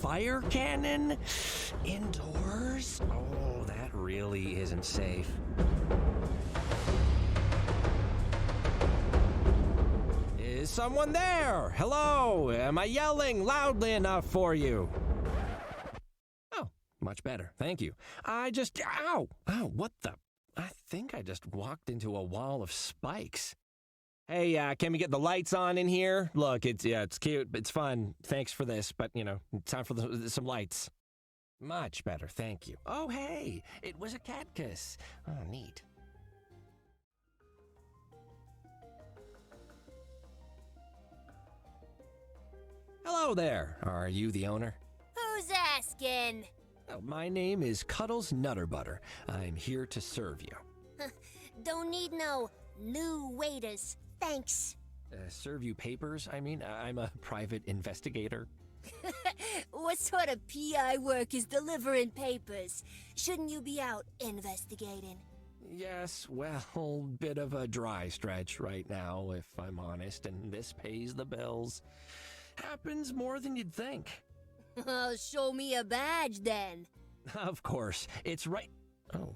fire cannon indoors? Oh, that really isn't safe. Is someone there? Hello? Am I yelling loudly enough for you? Oh, much better. Thank you. Ow! Oh, what the? I think I just walked into a wall of spikes. Hey, can we get the lights on in here? Look, it's cute, it's fun. Thanks for this, but, time for some lights. Much better, thank you. Oh, hey, it was a cat kiss. Oh, neat. Hello there. Are you the owner? Who's asking? Oh, my name is Cuddles Nutterbutter. I'm here to serve you. Don't need no new waiters. Thanks. Serve you papers? I mean, I'm a private investigator. What sort of PI work is delivering papers? Shouldn't you be out investigating? Yes, well, bit of a dry stretch right now, if I'm honest, and this pays the bills. Happens more than you'd think. Show me a badge then. Of course, it's right... Oh,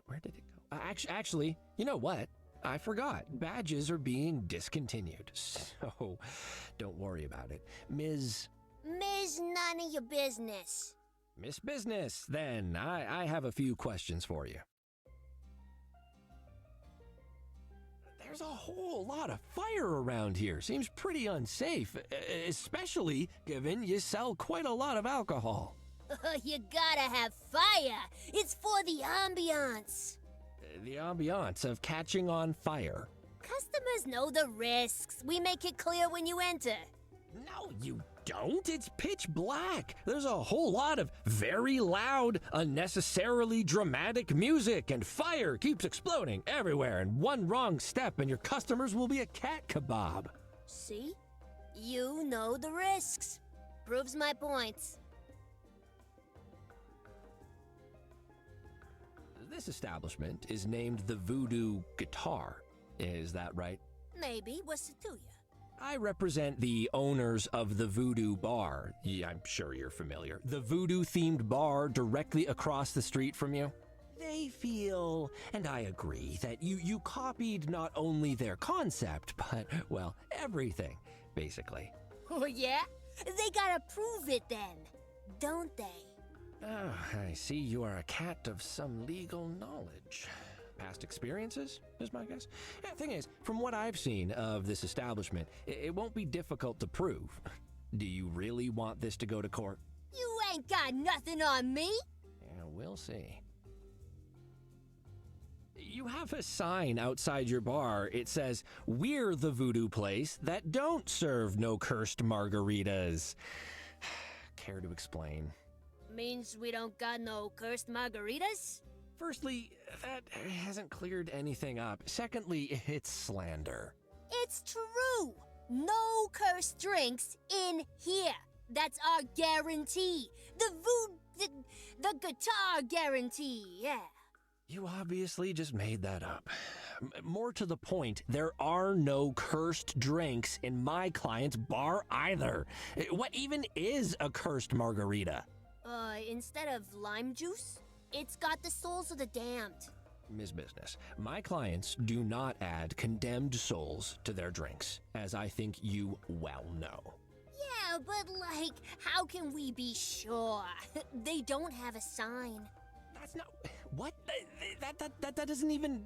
where did it go? Actually, you know what? I forgot. Badges are being discontinued, so don't worry about it. Ms. None of your business. Miss Business, then. I have a few questions for you. There's a whole lot of fire around here. Seems pretty unsafe, especially given you sell quite a lot of alcohol. You gotta have fire. It's for the ambiance. The ambiance of catching on fire. Customers know the risks. We make it clear when you enter. No, you don't. It's pitch black. There's a whole lot of very loud, unnecessarily dramatic music, and fire keeps exploding everywhere, and one wrong step and your customers will be a cat kebab. See? You know the risks. Proves my points. This establishment is named the Voodoo Guitar. Is that right? Maybe. What's it to you? I represent the owners of the Voodoo Bar. Yeah, I'm sure you're familiar. The Voodoo-themed bar directly across the street from you. They feel, and I agree, that you copied not only their concept, but, well, everything, basically. Oh, yeah? They gotta prove it then, don't they? Oh, I see you are a cat of some legal knowledge. Past experiences, is my guess. Yeah, thing is, from what I've seen of this establishment, it won't be difficult to prove. Do you really want this to go to court? You ain't got nothing on me. Yeah, we'll see. You have a sign outside your bar. It says, "We're the voodoo place that don't serve no cursed margaritas." Care to explain? Means we don't got no cursed margaritas? Firstly, that hasn't cleared anything up. Secondly, it's slander. It's true. No cursed drinks in here. That's our guarantee. The guitar guarantee, yeah. You obviously just made that up. More to the point, there are no cursed drinks in my client's bar either. What even is a cursed margarita? Instead of lime juice, it's got the souls of the damned. Ms. Business, my clients do not add condemned souls to their drinks, as I think you well know. Yeah, but how can we be sure? They don't have a sign. That's not... What? That doesn't even...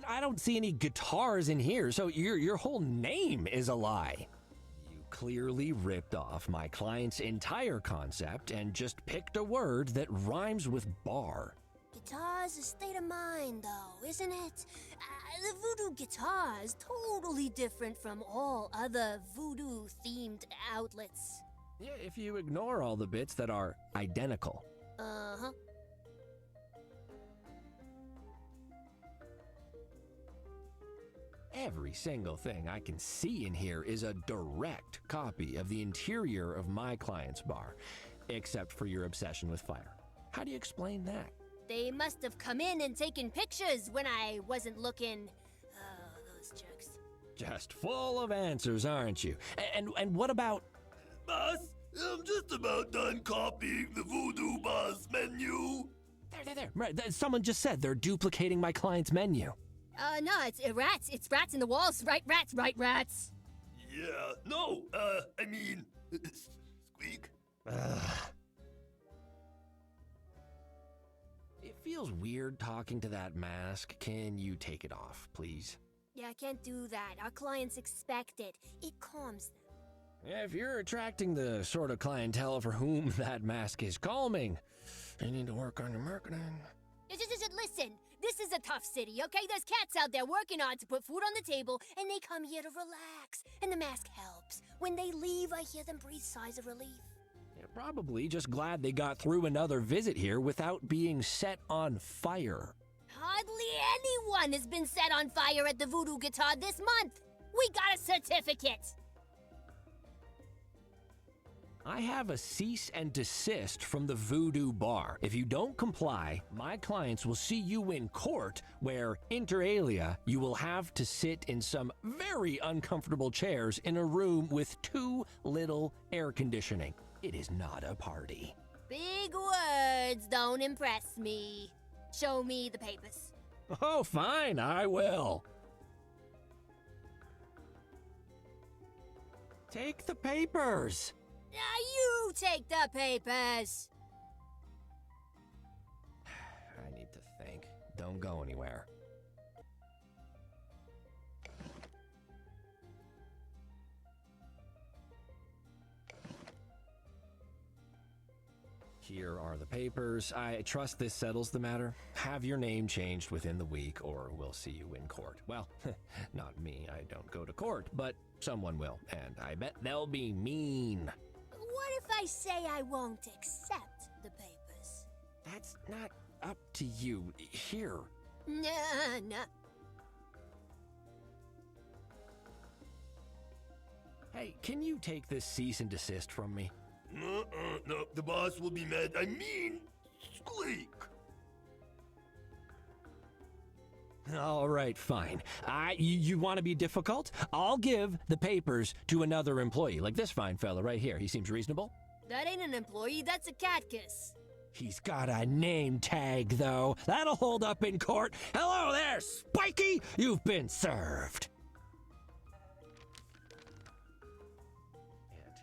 I don't see any guitars in here, so your whole name is a lie. You clearly ripped off my client's entire concept and just picked a word that rhymes with bar. Guitar's a state of mind, though, isn't it? The voodoo guitar is totally different from all other voodoo-themed outlets. Yeah, if you ignore all the bits that are identical. Uh-huh. Every single thing I can see in here is a direct copy of the interior of my client's bar, except for your obsession with fire. How do you explain that? They must have come in and taken pictures when I wasn't looking. Oh, those jerks. Just full of answers, aren't you? And what about... Boss, I'm just about done copying the Voodoo Boss menu. There. Right, someone just said they're duplicating my client's menu. No, it's rats. It's rats in the walls. Right, rats. Yeah, no, I mean, squeak. It feels weird talking to that mask. Can you take it off, please? Yeah, I can't do that. Our clients expect it. It calms them. Yeah, if you're attracting the sort of clientele for whom that mask is calming, you need to work on your marketing. Listen, this is a tough city, okay? There's cats out there working hard to put food on the table, and they come here to relax. And the mask helps. When they leave, I hear them breathe sighs of relief. You're probably just glad they got through another visit here without being set on fire. Hardly anyone has been set on fire at the Voodoo Guitar this month. We got a certificate. I have a cease and desist from the Voodoo Bar. If you don't comply, my clients will see you in court where, inter alia, you will have to sit in some very uncomfortable chairs in a room with too little air conditioning. It is not a party. Big words don't impress me. Show me the papers. Oh, fine, I will. Take the papers. Now you take the papers. I need to think. Don't go anywhere. Here are the papers. I trust this settles the matter. Have your name changed within the week or we'll see you in court. Well, not me. I don't go to court, but someone will, and I bet they'll be mean. What if I say I won't accept the papers? That's not up to you. Here. Nah. Hey, can you take this cease and desist from me? No, the boss will be mad. I mean, squeak. All right, fine. You want to be difficult? I'll give the papers to another employee, like this fine fella right here. He seems reasonable. That ain't an employee, that's a catkiss. He's got a name tag, though. That'll hold up in court. Hello there, Spiky! You've been served.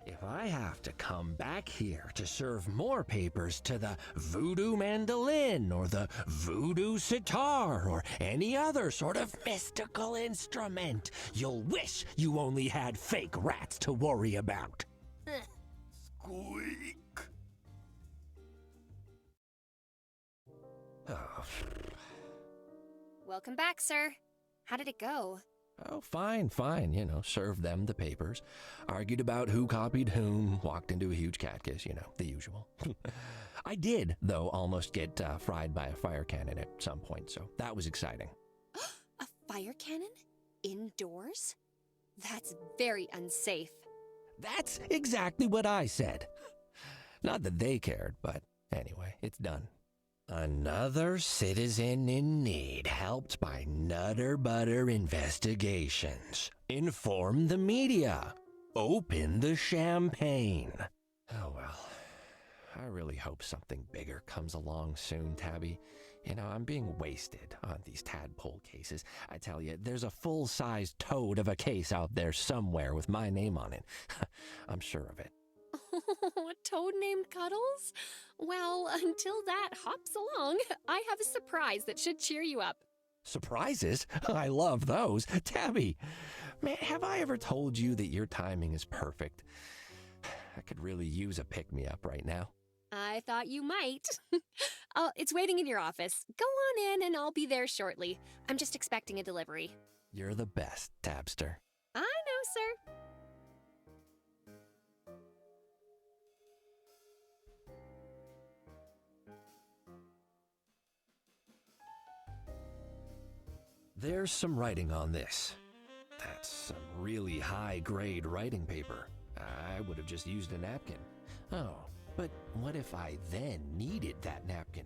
And if I have to come back here to serve more papers to the voodoo mandolin or the voodoo sitar or any other sort of mystical instrument, you'll wish you only had fake rats to worry about. Squeak. Oh. Welcome back, sir. How did it go? Oh, fine. You know, served them the papers, argued about who copied whom, walked into a huge cat kiss, you know, the usual. I did, though, almost get fried by a fire cannon at some point, so that was exciting. A fire cannon? Indoors? That's very unsafe. That's exactly what I said. Not that they cared, but anyway, it's done. Another citizen in need helped by Nutterbutter investigations. Inform the media. Open the champagne. Oh well. I really hope something bigger comes along soon, Tabby. You know, I'm being wasted on these tadpole cases. I tell you, there's a full-sized toad of a case out there somewhere with my name on it. I'm sure of it. A toad named Cuddles? Well, until that hops along, I have a surprise that should cheer you up. Surprises? I love those. Tabby, man, have I ever told you that your timing is perfect? I could really use a pick-me-up right now. I thought you might. It's waiting in your office. Go on in and I'll be there shortly. I'm just expecting a delivery. You're the best, Tabster. I know, sir. There's some writing on this. That's some really high-grade writing paper. I would have just used a napkin. Oh, but what if I then needed that napkin?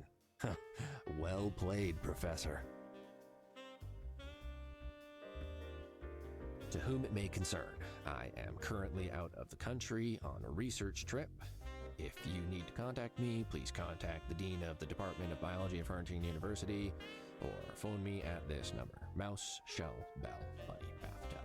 Well played, Professor. To whom it may concern, I am currently out of the country on a research trip. If you need to contact me, please contact the Dean of the Department of Biology at Furrington University or phone me at this number. Mouse, shell, bell, buddy, bathtub.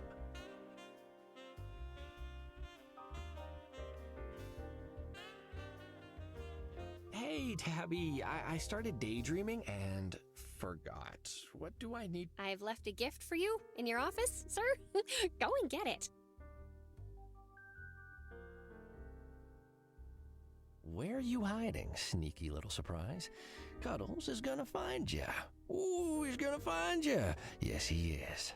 Hey, Tabby, I started daydreaming and forgot. What do I need? I've left a gift for you in your office, sir. Go and get it. Where are you hiding, sneaky little surprise? Cuddles is gonna find ya. Ooh, he's gonna find ya. Yes, he is.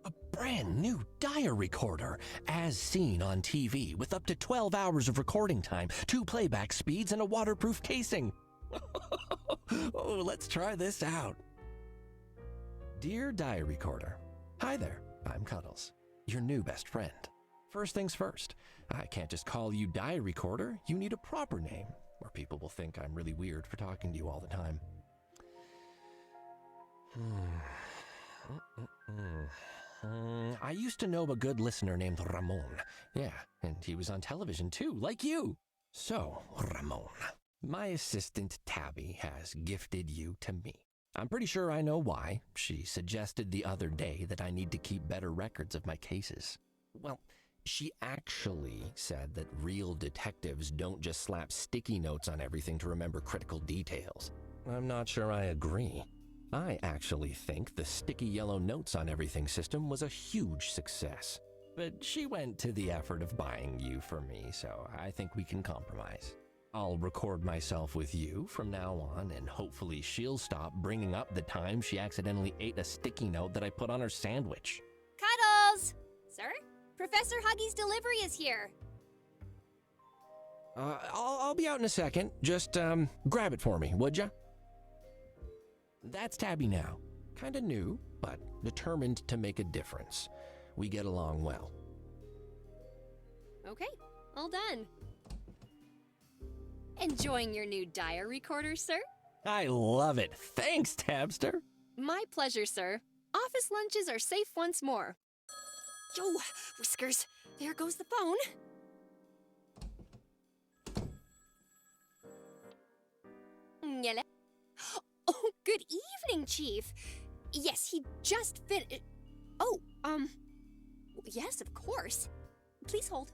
A brand new diary recorder, as seen on TV, with up to 12 hours of recording time, 2 playback speeds, and a waterproof casing. Oh, let's try this out. Dear diary recorder, hi there. I'm Cuddles, your new best friend. First things first, I can't just call you diary recorder. You need a proper name, or people will think I'm really weird for talking to you all the time. I used to know a good listener named Ramon. Yeah, and he was on television too, like you. So, Ramon, my assistant Tabby has gifted you to me. I'm pretty sure I know why. She suggested the other day that I need to keep better records of my cases. Well, she actually said that real detectives don't just slap sticky notes on everything to remember critical details. I'm not sure I agree. I actually think the sticky yellow notes on everything system was a huge success. But she went to the effort of buying you for me, so I think we can compromise. I'll record myself with you from now on, and hopefully she'll stop bringing up the time she accidentally ate a sticky note that I put on her sandwich. Cuddles! Sir? Professor Huggy's delivery is here. I'll be out in a second. Just, grab it for me, would ya? That's Tabby now. Kinda new, but determined to make a difference. We get along well. Okay, all done. Enjoying your new diary recorder, sir? I love it. Thanks, Tabster. My pleasure, sir. Office lunches are safe once more. Oh, Whiskers, there goes the phone. Nyele. Oh, good evening, Chief. Yes, he just Oh, yes, of course. Please hold.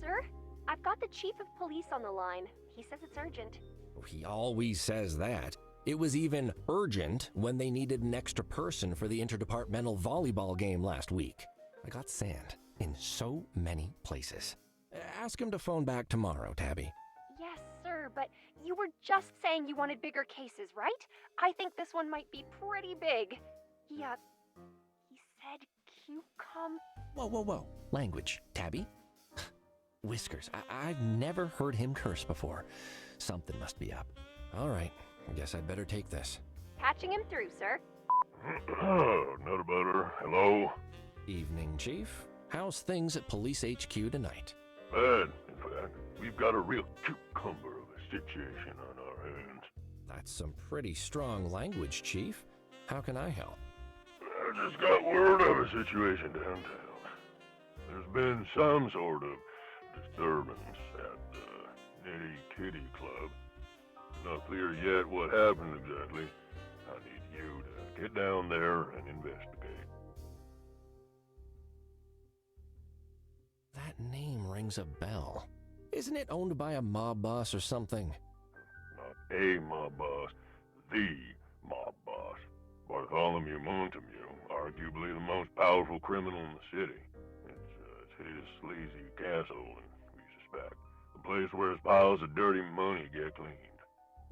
Sir, I've got the Chief of Police on the line. He says it's urgent. He always says that. It was even urgent when they needed an extra person for the interdepartmental volleyball game last week. I got sand in so many places. Ask him to phone back tomorrow, Tabby. Yes, sir, but you were just saying you wanted bigger cases, right? I think this one might be pretty big. He said cucumber. Whoa. Language, Tabby. Whiskers, I've never heard him curse before. Something must be up. All right, I guess I'd better take this. Patching him through, sir. Nutterbutter, hello? Evening, Chief. How's things at Police HQ tonight? Bad, in fact. We've got a real cucumber of a situation on our hands. That's some pretty strong language, Chief. How can I help? I just got word of a situation downtown. There's been some sort of disturbance at the Nitty Kitty Club. Not clear yet what happened exactly. I need you to get down there and investigate. That name rings a bell. Isn't it owned by a mob boss or something? Not a mob boss, the mob boss. Bartholomew Montameeuws, arguably the most powerful criminal in the city. It's his sleazy castle, and we suspect the place where his piles of dirty money get cleaned.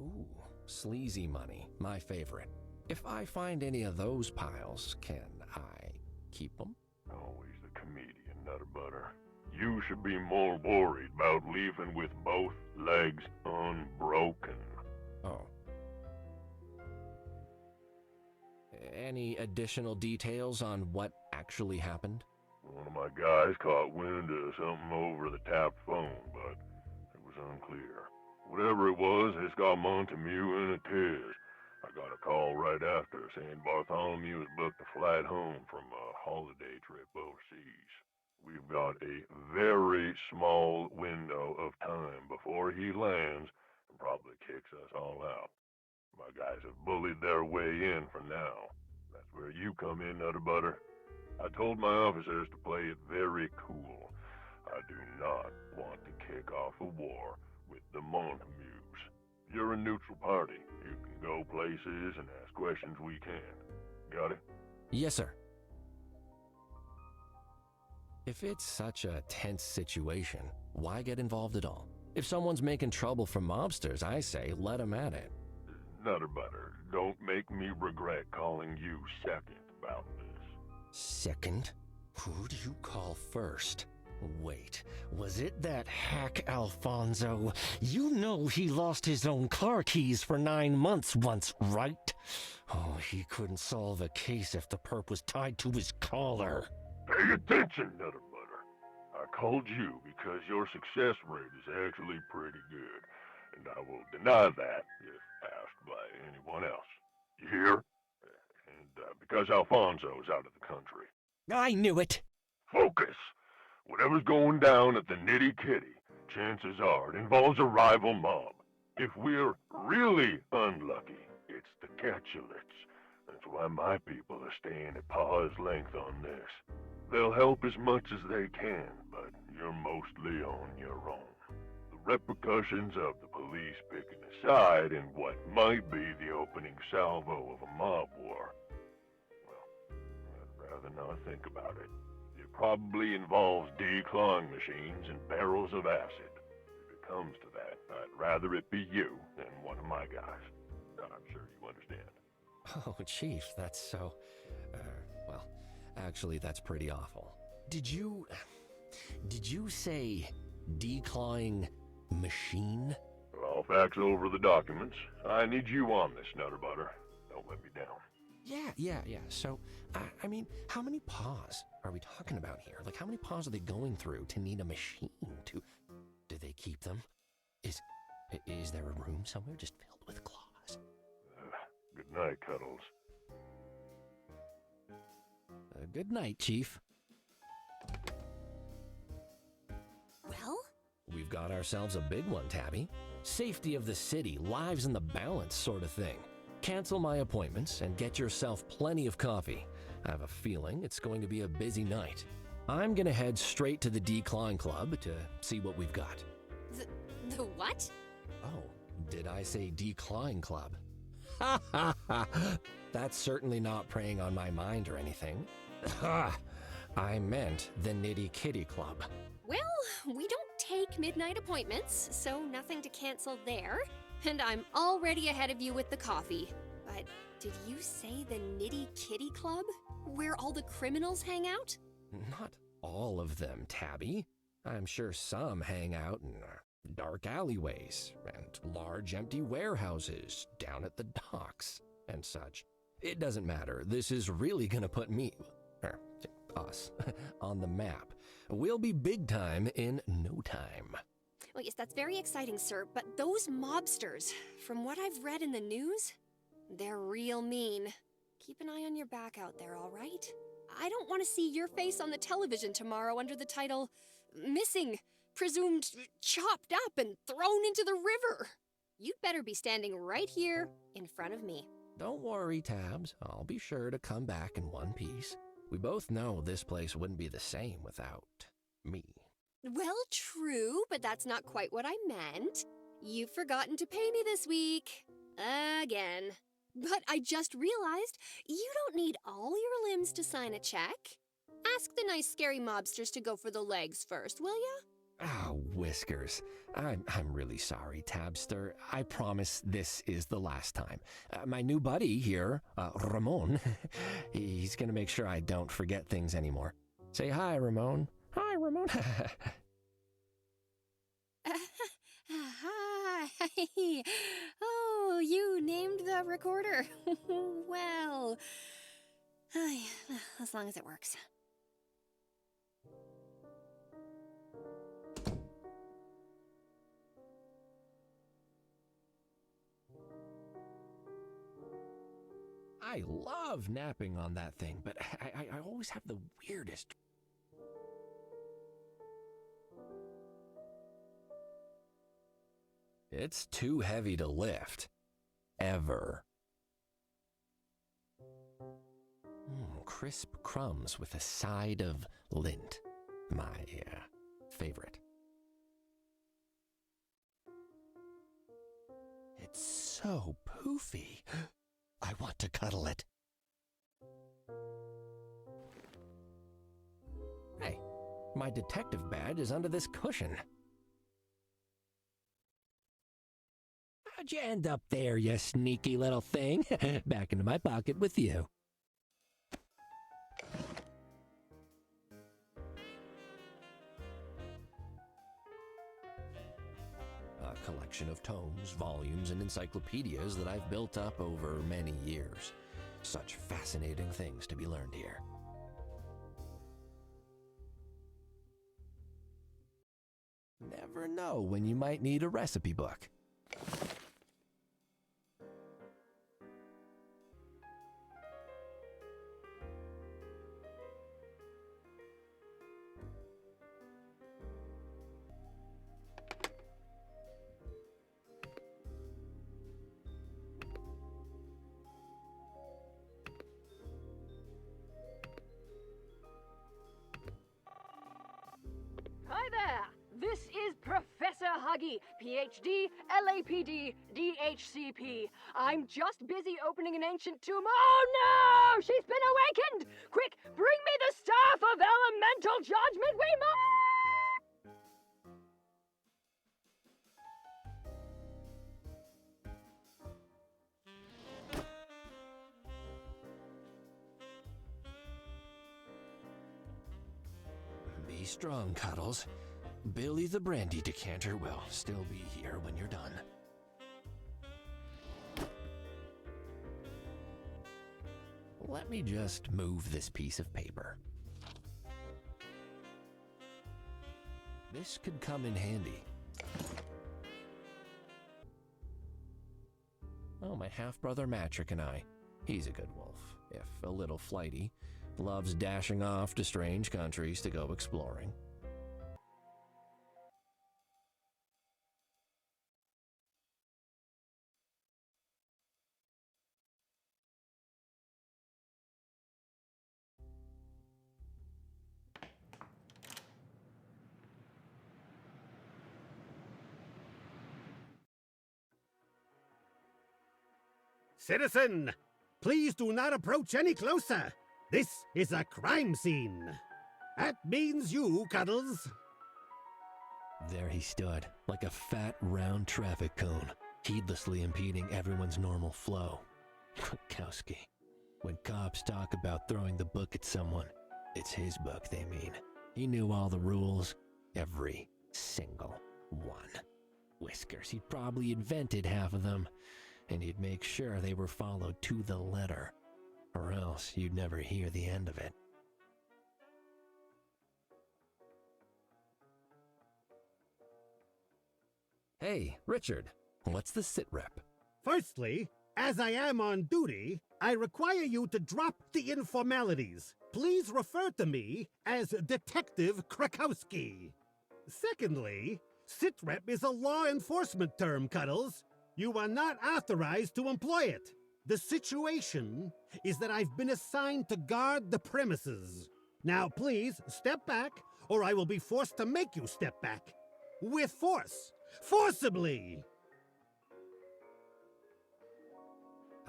Ooh, sleazy money, my favorite. If I find any of those piles, can I keep them? Always the comedian, Nutterbutter. You should be more worried about leaving with both legs unbroken. Oh. Any additional details on what actually happened? One of my guys caught wind of something over the tapped phone, but it was unclear. Whatever it was, it's got Montameeuws in a tiz. I got a call right after saying Bartholomew has booked a flight home from a holiday trip overseas. We've got a very small window of time before he lands and probably kicks us all out. My guys have bullied their way in for now. That's where you come in, Nutterbutter. I told my officers to play it very cool. I do not want to kick off a war with the Montameeuws. You're a neutral party. You can go places and ask questions we can. Got it? Yes, sir. If it's such a tense situation, why get involved at all? If someone's making trouble for mobsters, I say let 'em at it. Nutterbutter, don't make me regret calling you second about this. Second? Who do you call first? Wait, was it that hack Alfonso? You know he lost his own car keys for 9 months once, right? Oh, he couldn't solve a case if the perp was tied to his collar. Pay attention, Nutterbutter. I called you because your success rate is actually pretty good, and I will deny that if asked by anyone else. You hear? And because Alfonso's out of the country. I knew it! Focus! Whatever's going down at the Nitty Kitty, chances are it involves a rival mob. If we're really unlucky, it's the Catulets. That's why my people are staying at paws length on this. They'll help as much as they can, but you're mostly on your own. The repercussions of the police picking a side in what might be the opening salvo of a mob war. Well, I'd rather not think about it. It probably involves declawing machines and barrels of acid. If it comes to that, I'd rather it be you than one of my guys. I'm sure you understand. Oh, Chief, that's so... well, actually, that's pretty awful. Did you say declawing machine? I'll fax over the documents. I need you on this, Nutterbutter. Don't let me down. Yeah. So, I mean, how many paws are we talking about here? Like, how many paws are they going through to need a machine to... Do they keep them? Is there a room somewhere just filled with claws? Good night, Cuddles. Good night, Chief. Well? We've got ourselves a big one, Tabby. Safety of the city, lives in the balance sort of thing. Cancel my appointments and get yourself plenty of coffee. I have a feeling it's going to be a busy night. I'm gonna head straight to the Decline Club to see what we've got. The what? Oh, did I say Decline Club? Ha ha ha! That's certainly not preying on my mind or anything. I meant the Nitty Kitty Club. Well, we don't take midnight appointments, so nothing to cancel there. And I'm already ahead of you with the coffee. But did you say the Nitty Kitty Club? Where all the criminals hang out? Not all of them, Tabby. I'm sure some hang out in dark alleyways and large empty warehouses down at the docks and such. It doesn't matter. This is really gonna put us, on the map. We'll be big time in no time. Well, yes, that's very exciting, sir, but those mobsters, from what I've read in the news, they're real mean. Keep an eye on your back out there, all right? I don't want to see your face on the television tomorrow under the title, Missing, Presumed Chopped Up and Thrown into the River. You'd better be standing right here in front of me. Don't worry, Tabs. I'll be sure to come back in one piece. We both know this place wouldn't be the same without me. Well, true, but that's not quite what I meant. You've forgotten to pay me this week. Again. But I just realized you don't need all your limbs to sign a check. Ask the nice scary mobsters to go for the legs first, will ya? Oh, Whiskers. I'm really sorry, Tabster. I promise this is the last time. My new buddy here, Ramon, he's gonna make sure I don't forget things anymore. Say hi, Ramon. Hi, Ramon. Hi. Oh, you named the recorder. Well, as long as it works. I love napping on that thing, but I always have the weirdest. It's too heavy to lift. Ever. Crisp crumbs with a side of lint. My favorite. It's so poofy. I want to cuddle it. Hey, my detective badge is under this cushion. How'd you end up there, you sneaky little thing? Back into my pocket with you. A collection of tomes, volumes, and encyclopedias that I've built up over many years. Such fascinating things to be learned here. Never know when you might need a recipe book. Hi there! This is Professor Huggy, PhD, LAPD, DHCP. I'm just busy opening an ancient tomb. Oh no! She's been awakened! Quick, bring me the staff of elemental judgment! We must! Be strong, Cuddles. Billy the brandy decanter will still be here when you're done. Let me just move this piece of paper. This could come in handy. Oh, my half-brother Matrick and I. He's a good wolf, if a little flighty. Loves dashing off to strange countries to go exploring. Citizen, please do not approach any closer. This is a crime scene. That means you, Cuddles. There he stood, like a fat, round traffic cone, heedlessly impeding everyone's normal flow. Krakowski. When cops talk about throwing the book at someone, it's his book they mean. He knew all the rules, every single one. Whiskers, he'd probably invented half of them, and he'd make sure they were followed to the letter, or else you'd never hear the end of it. Hey, Richard, what's the sit rep? Firstly, as I am on duty, I require you to drop the informalities. Please refer to me as Detective Krakowski. Secondly, sitrep is a law enforcement term, Cuddles. You are not authorized to employ it. The situation is that I've been assigned to guard the premises. Now please, step back, or I will be forced to make you step back. With force. Forcibly!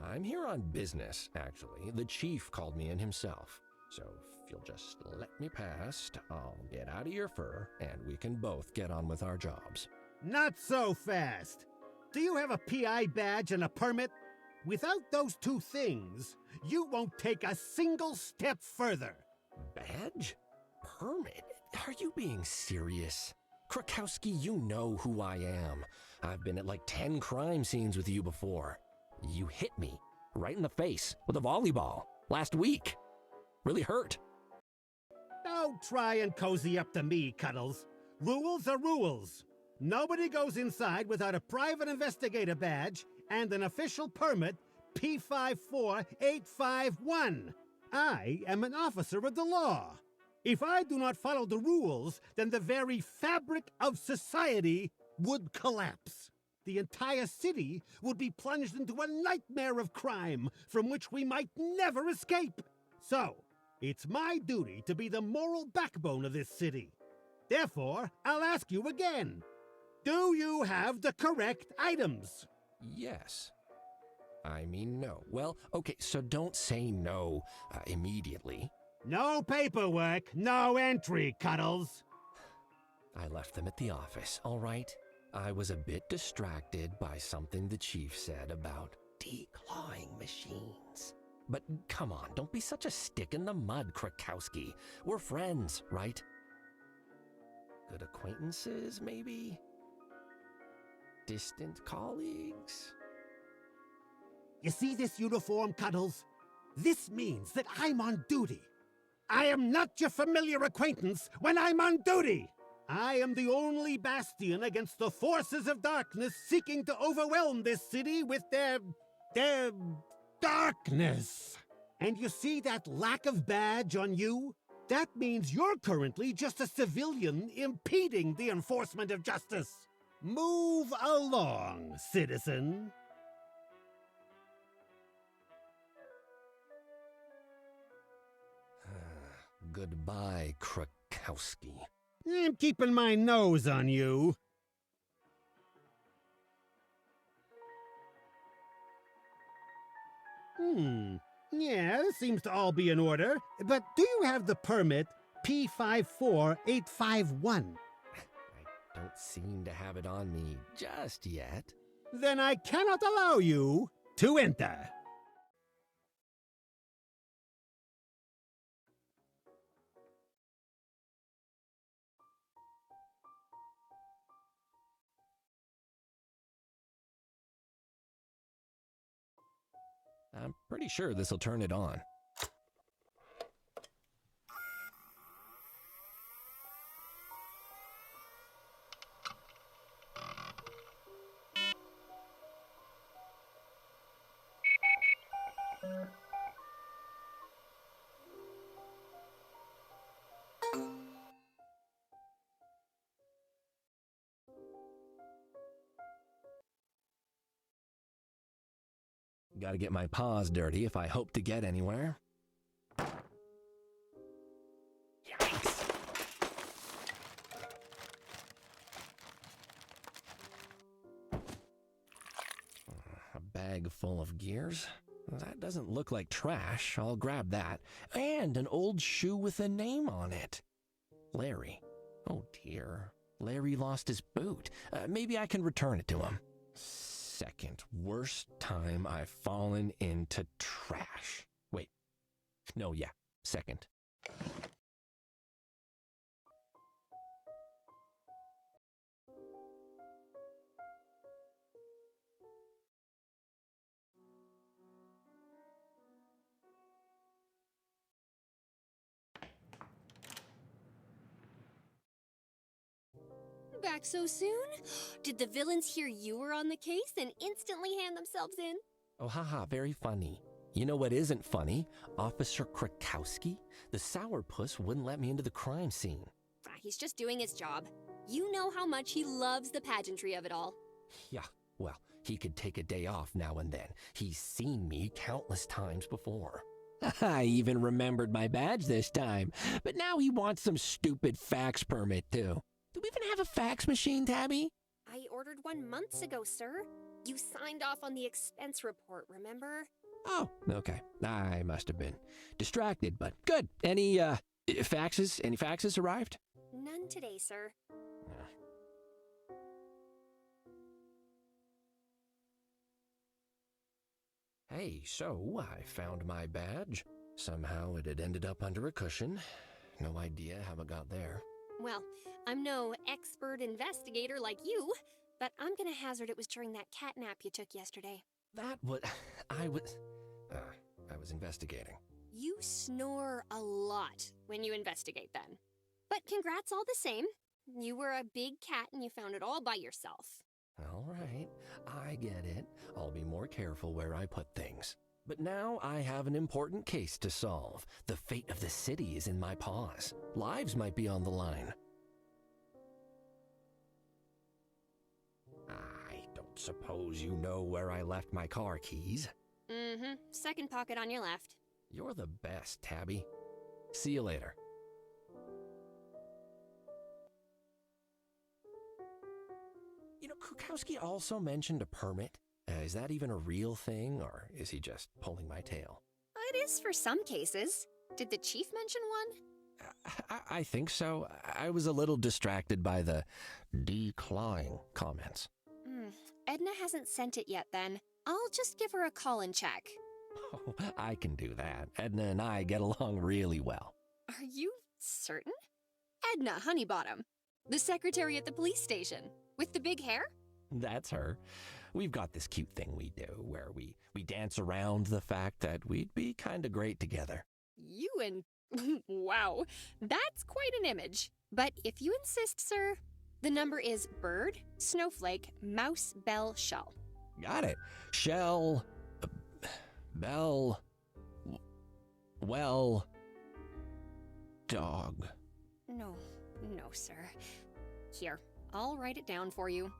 I'm here on business, actually. The chief called me in himself. So if you'll just let me past, I'll get out of your fur, and we can both get on with our jobs. Not so fast. Do you have a PI badge and a permit? Without those two things, you won't take a single step further. Badge? Permit? Are you being serious? Krakowski, you know who I am. I've been at like 10 crime scenes with you before. You hit me right in the face with a volleyball last week. Really hurt. Don't try and cozy up to me, Cuddles. Rules are rules. Nobody goes inside without a private investigator badge and an official permit P54851. I am an officer of the law. If I do not follow the rules, then the very fabric of society would collapse. The entire city would be plunged into a nightmare of crime from which we might never escape. So, it's my duty to be the moral backbone of this city. Therefore, I'll ask you again. Do you have the correct items? Yes. I mean, no. Well, okay, so don't say no immediately. No paperwork, no entry, Cuddles. I left them at the office, all right? I was a bit distracted by something the chief said about declawing machines. But come on, don't be such a stick in the mud, Krakowski. We're friends, right? Good acquaintances, maybe? Distant colleagues? You see this uniform, Cuddles? This means that I'm on duty. I am not your familiar acquaintance when I'm on duty. I am the only bastion against the forces of darkness seeking to overwhelm this city with their darkness. And you see that lack of badge on you? That means you're currently just a civilian impeding the enforcement of justice. Move along, citizen. Goodbye, Krakowski. I'm keeping my nose on you. Yeah, this seems to all be in order. But do you have the permit P54851? I don't seem to have it on me just yet. Then I cannot allow you to enter. I'm pretty sure this'll turn it on. Gotta get my paws dirty if I hope to get anywhere. Yikes. A bag full of gears? That doesn't look like trash. I'll grab that. And an old shoe with a name on it. Larry. Oh dear. Larry lost his boot. Maybe I can return it to him. Second worst time I've fallen into trash. Wait. No, yeah. Second. Back so soon? Did the villains hear you were on the case and instantly hand themselves in? Oh, haha, very funny. You know what isn't funny? Officer Krakowski? The sourpuss wouldn't let me into the crime scene. He's just doing his job. You know how much he loves the pageantry of it all. Yeah, well, he could take a day off now and then. He's seen me countless times before. I even remembered my badge this time, but now he wants some stupid fax permit too. Do we even have a fax machine, Tabby? I ordered one months ago, sir. You signed off on the expense report, remember? Oh, okay. I must have been distracted, but good. Any faxes? Any faxes arrived? None today, sir. Hey, so I found my badge. Somehow it had ended up under a cushion. No idea how it got there. Well, I'm no expert investigator like you, but I'm gonna hazard it was during that cat nap you took yesterday. I was investigating. You snore a lot when you investigate then. But congrats all the same. You were a big cat and you found it all by yourself. All right, I get it. I'll be more careful where I put things. But now I have an important case to solve. The fate of the city is in my paws. Lives might be on the line. I don't suppose you know where I left my car keys? Mm-hmm. Second pocket on your left. You're the best, Tabby. See you later. You know, Krukowski also mentioned a permit. Is that even a real thing, or is he just pulling my tail? It is for some cases. Did the chief mention one? I think so. I was a little distracted by the declawing comments. Edna hasn't sent it yet then. I'll just give her a call and check. Oh, I can do that. Edna and I get along really well. Are you certain? Edna Honeybottom, the secretary at the police station, with the big hair? That's her. We've got this cute thing we do where we dance around the fact that we'd be kind of great together. You and... wow, that's quite an image. But if you insist, sir, the number is bird, snowflake, mouse, bell, shell. Got it. Shell, bell, well, dog. No, sir. Here, I'll write it down for you.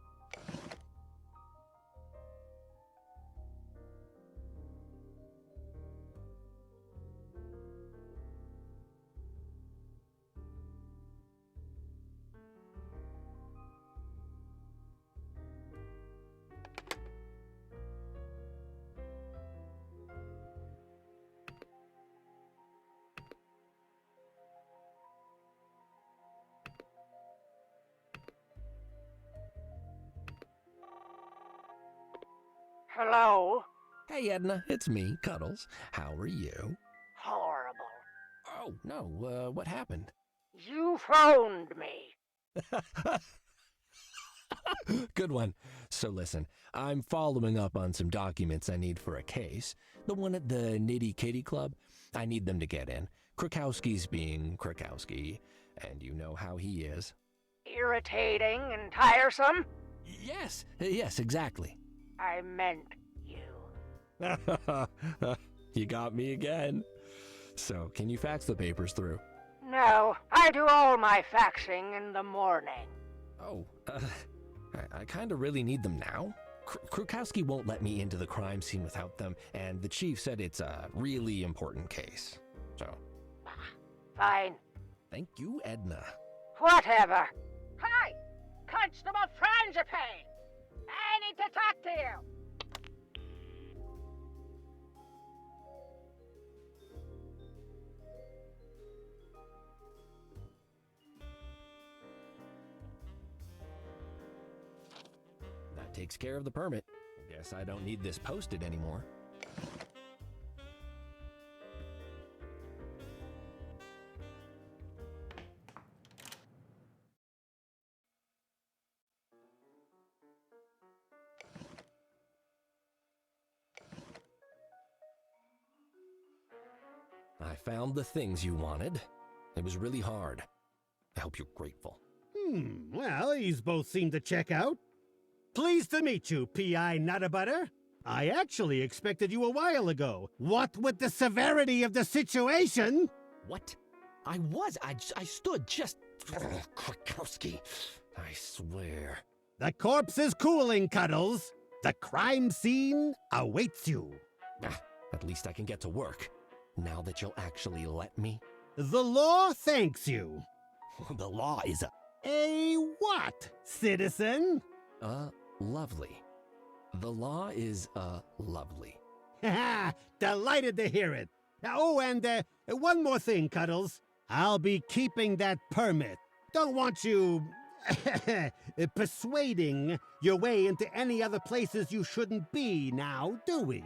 Hello? Hey, Edna, it's me, Cuddles. How are you? Horrible. Oh, no, what happened? You phoned me. Good one. So listen, I'm following up on some documents I need for a case. The one at the Nitty Kitty Club. I need them to get in. Krukowski's being Krukowski, and you know how he is. Irritating and tiresome? Yes, exactly. I meant you. You got me again. So, can you fax the papers through? No, I do all my faxing in the morning. Oh, I kind of really need them now. Krukowski won't let me into the crime scene without them, and the chief said it's a really important case. So. Fine. Thank you, Edna. Whatever. Hi! Constable Frangipane! I need to talk to you! That takes care of the permit. Guess I don't need this posted anymore. I found the things you wanted. It was really hard. I hope you're grateful. Well, these both seem to check out. Pleased to meet you, P.I. Nutterbutter. I actually expected you a while ago. What with the severity of the situation? What? I stood just... Krukowski. I swear. The corpse is cooling, Cuddles. The crime scene awaits you. At least I can get to work. Now that you'll actually let me. The law thanks you. The law is A what, citizen? Lovely. The law is, lovely. Ha! Delighted to hear it. Oh, and, one more thing, Cuddles. I'll be keeping that permit. Don't want you... persuading your way into any other places you shouldn't be now, do we?